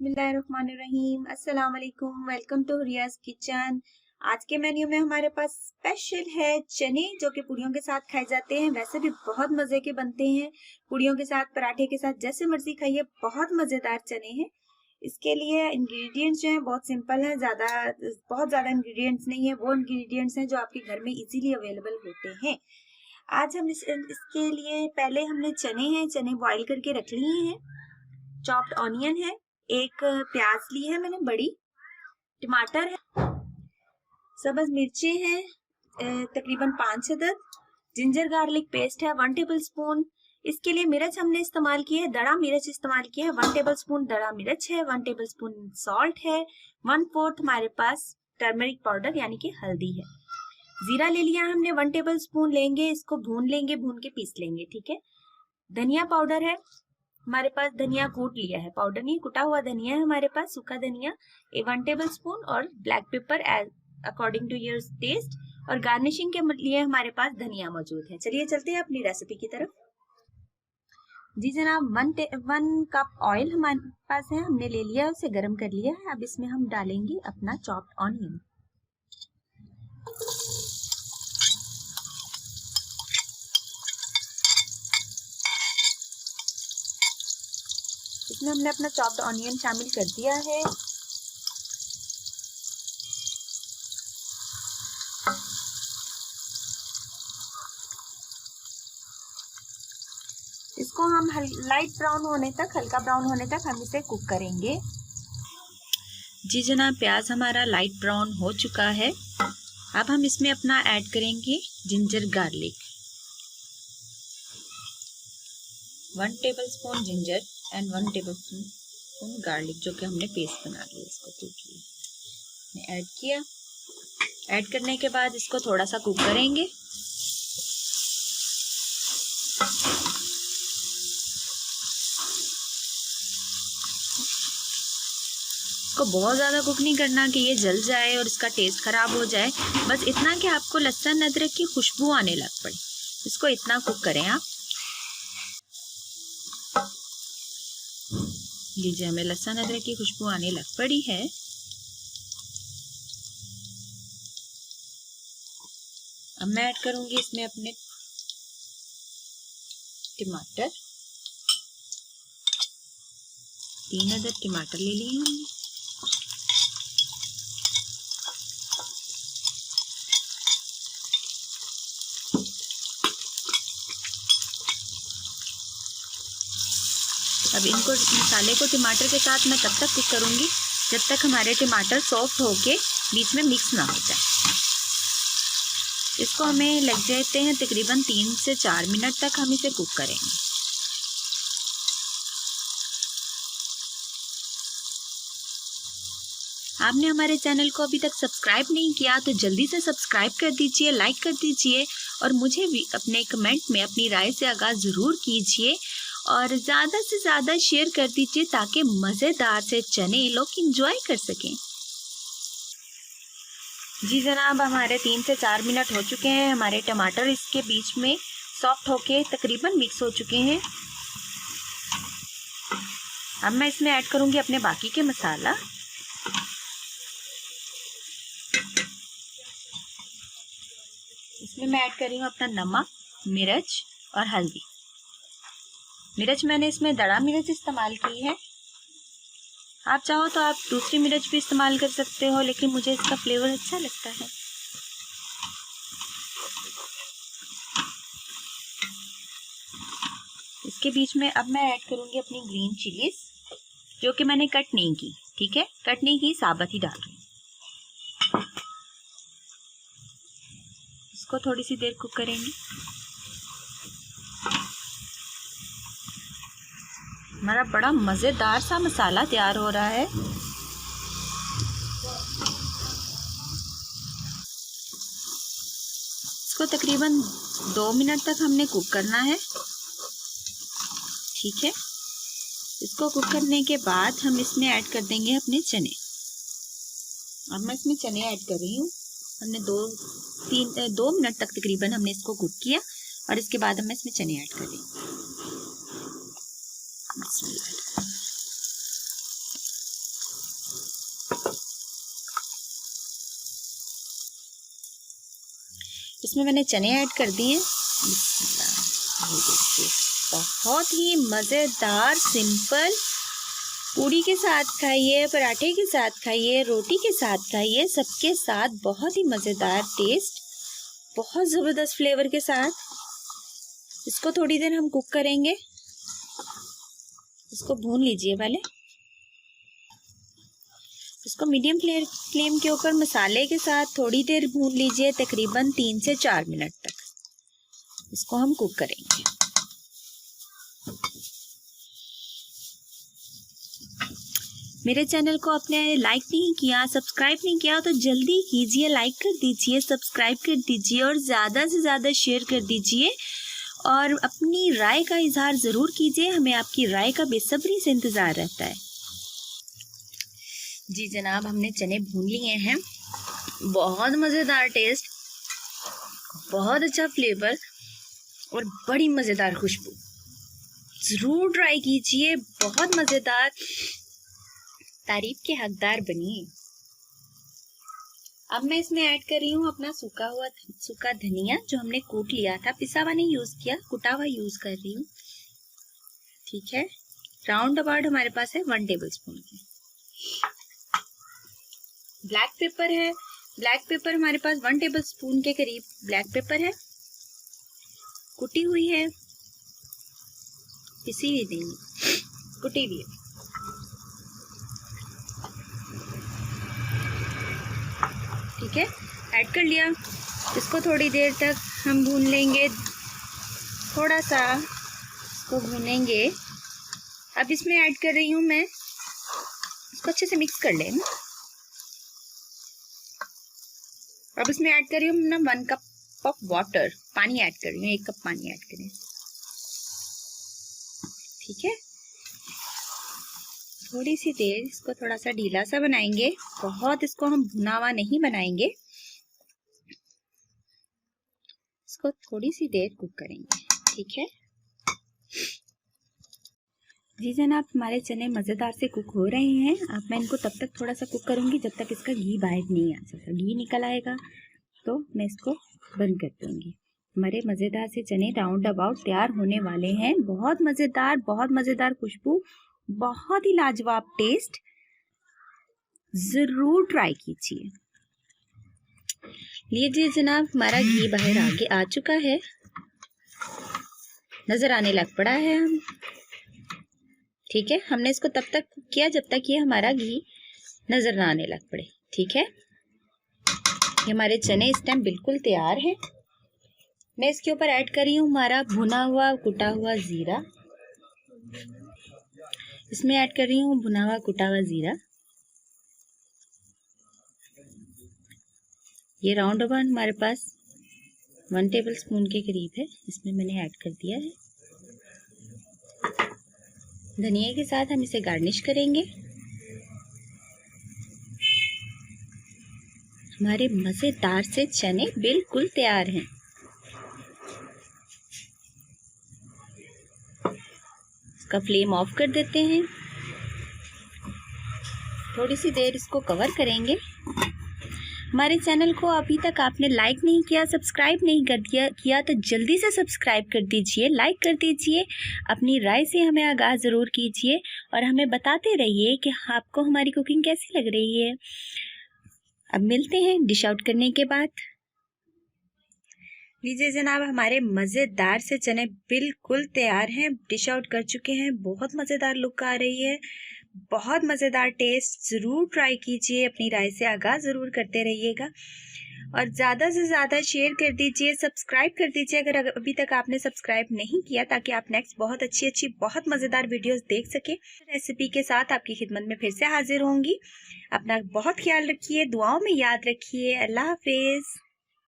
बिस्मिल्लाहिर्रहमानिर्रहीम। अस्सलाम वालेकुम। Welcome to Riyaz kitchen. आज के मेन्यू में हमारे पास स्पेशल है चने, जो कि पूड़ियों के साथ खाए जाते हैं। वैसे भी बहुत मजे के बनते हैं, पूड़ियों के साथ, पराठे के साथ, जैसे मर्जी खाइए। बहुत मजेदार चने हैं। इसके लिए इंग्रेडिएंट्स जो हैं बहुत सिंपल है, बहुत ज्यादा इंग्रेडिएंट्स नहीं है। वो इंग्रेडिएंट्स हैं जो आपके घर में इजीली अवेलेबल होते हैं। आज हम इसके लिए पहले हमने चने बॉईल करके रख लिए हैं। चॉप्ड ऑनियन है, एक प्याज ली है मैंने बड़ी, टमाटर है, सब्ज मिर्ची है तकरीबन 5 अदद, जिंजर गार्लिक पेस्ट है 1 टेबल स्पून। इसके लिए मिर्च हमने इस्तेमाल की है, दड़ा मिर्च इस्तेमाल की है 1 टेबल स्पून दड़ा मिर्च है, 1 टेबल स्पून सॉल्ट है, 1/4 हमारे पास टर्मरिक पाउडर यानी कि हल्दी है। जीरा ले लिया हमने 1 टेबल स्पून लेंगे, इसको भून लेंगे, भून के पीस लेंगे, ठीक है। धनिया पाउडर है हमारे पास, धनिया कूट लिया है, पाउडर नहीं, कुटा हुआ धनिया है हमारे पास, सूखा धनिया 1 टेबल स्पून, और black pepper as according to your taste. और गार्निशिंग के लिए हमारे पास धनिया मौजूद है। चलिए चलते हैं अपनी रेसिपी की तरफ। जी जनाब, 1 कप ऑयल हमारे पास है, हमने ले लिया, उसे गर्म कर लिया है। अब इसमें हम डालेंगे अपना चॉप्ड ऑनियन। इसमें हमने अपना चॉप्ड ऑनियन शामिल कर दिया है। इसको हम लाइट ब्राउन होने तक, हल्का ब्राउन होने तक हम इसे कुक करेंगे। जी जनाब, प्याज हमारा लाइट ब्राउन हो चुका है। अब हम इसमें अपना ऐड करेंगे ginger garlic, 1 table spoon ginger and 1 table spoon garlic, जो कि हमने पेस्ट बना लिया, इसको कूट लिया, ऐड किया। ऐड करने के बाद इसको थोड़ा सा कुक करेंगे। इसको बहुत ज़्यादा कुक नहीं करना कि ये जल जाए और इसका टेस्ट खराब हो जाए। बस इतना कि आपको लहसुन अदरक की खुशबू आने लग पड़े, इसको इतना कुक करें आप। लीजिए, हमें लहसुन अदरक की खुशबू आने लग पड़ी है। अब मैं ऐड करूंगी इसमें अपने टमाटर, 3 अदद टमाटर ले लिए हमने। अब इनको, मसाले को टमाटर के साथ मैं तब तक कुक करूंगी जब तक हमारे टमाटर सॉफ्ट होके बीच में मिक्स ना हो जाए। इसको हमें लग जाते हैं तकरीबन 3 से 4 मिनट तक हम इसे कुक करेंगे। आपने हमारे चैनल को अभी तक सब्सक्राइब नहीं किया तो जल्दी से सब्सक्राइब कर दीजिए, लाइक कर दीजिए, और मुझे भी अपने कमेंट में अपनी राय से आगाह ज़रूर कीजिए, और ज़्यादा से ज़्यादा शेयर कर दीजिए ताकि मज़ेदार से चने लोग इंजॉय कर सकें। जी जनाब, हमारे 3 से 4 मिनट हो चुके हैं। हमारे टमाटर इसके बीच में सॉफ्ट होके तकरीबन मिक्स हो चुके हैं। अब मैं इसमें ऐड करूंगी अपने बाकी के मसाला। इसमें मैं ऐड कर रही हूँ अपना नमक, मिर्च और हल्दी। मिर्च मैंने इसमें दड़ा मिर्च इस्तेमाल की है, आप चाहो तो आप दूसरी मिर्च भी इस्तेमाल कर सकते हो, लेकिन मुझे इसका फ्लेवर अच्छा लगता है। इसके बीच में अब मैं ऐड करूंगी अपनी ग्रीन चिलीज, जो कि मैंने कट नहीं की, ठीक है, कट नहीं की, साबुत ही डाल रही हूँ। इसको थोड़ी सी देर कुक करेंगे। हमारा बड़ा मज़ेदार सा मसाला तैयार हो रहा है। इसको तकरीबन 2 मिनट तक हमने कुक करना है, ठीक है। इसको कुक करने के बाद हम इसमें ऐड कर देंगे अपने चने। अब मैं इसमें चने ऐड कर रही हूँ। हमने 2 मिनट तक तकरीबन हमने इसको कुक किया, और इसके बाद मैं इसमें चने ऐड कर रही हूँ। इसमें मैंने चने ऐड कर दिए। ये देखिए, बहुत ही मज़ेदार सिंपल, पूड़ी के साथ खाइए, पराठे के साथ खाइए, रोटी के साथ खाइए, सबके साथ बहुत ही मज़ेदार टेस्ट, बहुत ज़बरदस्त फ्लेवर के साथ। इसको थोड़ी देर हम कुक करेंगे। इसको भून लीजिए पहले। इसको मीडियम फ्लेम के ऊपर मसाले के साथ थोड़ी देर भून लीजिए, तकरीबन 3 से 4 मिनट तक इसको हम कुक करेंगे। मेरे चैनल को आपने लाइक नहीं किया, सब्सक्राइब नहीं किया तो जल्दी कीजिए, लाइक कर दीजिए, सब्सक्राइब कर दीजिए और ज़्यादा से ज़्यादा शेयर कर दीजिए और अपनी राय का इजहार ज़रूर कीजिए। हमें आपकी राय का बेसब्री से इंतज़ार रहता है। जी जनाब, हमने चने भून लिए हैं। बहुत मज़ेदार टेस्ट, बहुत अच्छा फ्लेवर और बड़ी मज़ेदार खुशबू। ज़रूर ट्राई कीजिए, बहुत मज़ेदार, तारीफ के हकदार बनिए। अब मैं इसमें ऐड कर रही हूँ अपना सूखा धनिया, जो हमने कूट लिया था, पिसा हुआ नहीं यूज़ किया, कुटा हुआ यूज़ कर रही हूँ। ठीक है, राउंड अबाउट हमारे पास है 1 टेबल स्पून की। ब्लैक पेपर है, ब्लैक पेपर हमारे पास 1 टेबल स्पून के करीब ब्लैक पेपर है, कुटी हुई है, पिसी हुई नहीं, कुटी हुई है। ठीक है, ऐड कर लिया। इसको थोड़ी देर तक हम भून लेंगे, थोड़ा सा इसको भूनेंगे। अब इसमें ऐड कर रही हूँ मैं, इसको अच्छे से मिक्स कर लें। अब इसमें ऐड कर रही हूँ ना 1 कप ऑफ वाटर, पानी ऐड कर रही हूँ, 1 कप पानी ऐड करें। ठीक है, थोड़ी सी देर इसको थोड़ा सा ढीला सा बनाएंगे, बहुत इसको हम भुना हुआ नहीं बनाएंगे। इसको थोड़ी सी देर कुक करेंगे। ठीक है जी जनाब, हमारे चने मज़ेदार से कुक हो रहे हैं। अब मैं इनको तब तक थोड़ा सा कुक करूंगी जब तक इसका घी बाहर नहीं आ जाता। घी निकल आएगा तो मैं इसको बंद कर दूंगी। हमारे मज़ेदार से चने राउंड अबाउट तैयार होने वाले हैं। बहुत मज़ेदार खुशबू, बहुत ही लाजवाब टेस्ट, ज़रूर ट्राई कीजिए। लीजिए जनाब, हमारा घी बाहर आगे आ चुका है, नज़र आने लग पड़ा है हम। ठीक है, हमने इसको तब तक किया जब तक ये हमारा घी नज़र ना आने लग पड़े। ठीक है, ये हमारे चने इस टाइम बिल्कुल तैयार हैं। मैं इसके ऊपर ऐड कर रही हूँ हमारा भुना हुआ कुटा हुआ ज़ीरा। इसमें ऐड कर रही हूँ भुना हुआ कुटा हुआ ज़ीरा। ये राउंड अबाउट हमारे पास 1 टेबल स्पून के करीब है, इसमें मैंने ऐड कर दिया है। धनिया के साथ हम इसे गार्निश करेंगे। हमारे मज़ेदार से चने बिल्कुल तैयार हैं। इसका फ्लेम ऑफ कर देते हैं, थोड़ी सी देर इसको कवर करेंगे। हमारे चैनल को अभी तक आपने लाइक नहीं किया, सब्सक्राइब नहीं किया तो जल्दी से सब्सक्राइब कर दीजिए, लाइक कर दीजिए, अपनी राय से हमें आगाह ज़रूर कीजिए और हमें बताते रहिए कि आपको हमारी कुकिंग कैसी लग रही है। अब मिलते हैं डिश आउट करने के बाद। लीजिए जनाब, हमारे मज़ेदार से चने बिल्कुल तैयार हैं, डिश आउट कर चुके हैं। बहुत मज़ेदार लुक आ रही है, बहुत मज़ेदार टेस्ट। ज़रूर ट्राई कीजिए, अपनी राय से आगाह ज़रूर करते रहिएगा और ज़्यादा से ज़्यादा शेयर कर दीजिए, सब्सक्राइब कर दीजिए अगर अभी तक आपने सब्सक्राइब नहीं किया, ताकि आप नेक्स्ट बहुत अच्छी बहुत मज़ेदार वीडियोस देख सके। रेसिपी के साथ आपकी खिदमत में फिर से हाजिर होंगी। अपना बहुत ख्याल रखिए, दुआओं में याद रखिए। अल्लाह हाफिज़।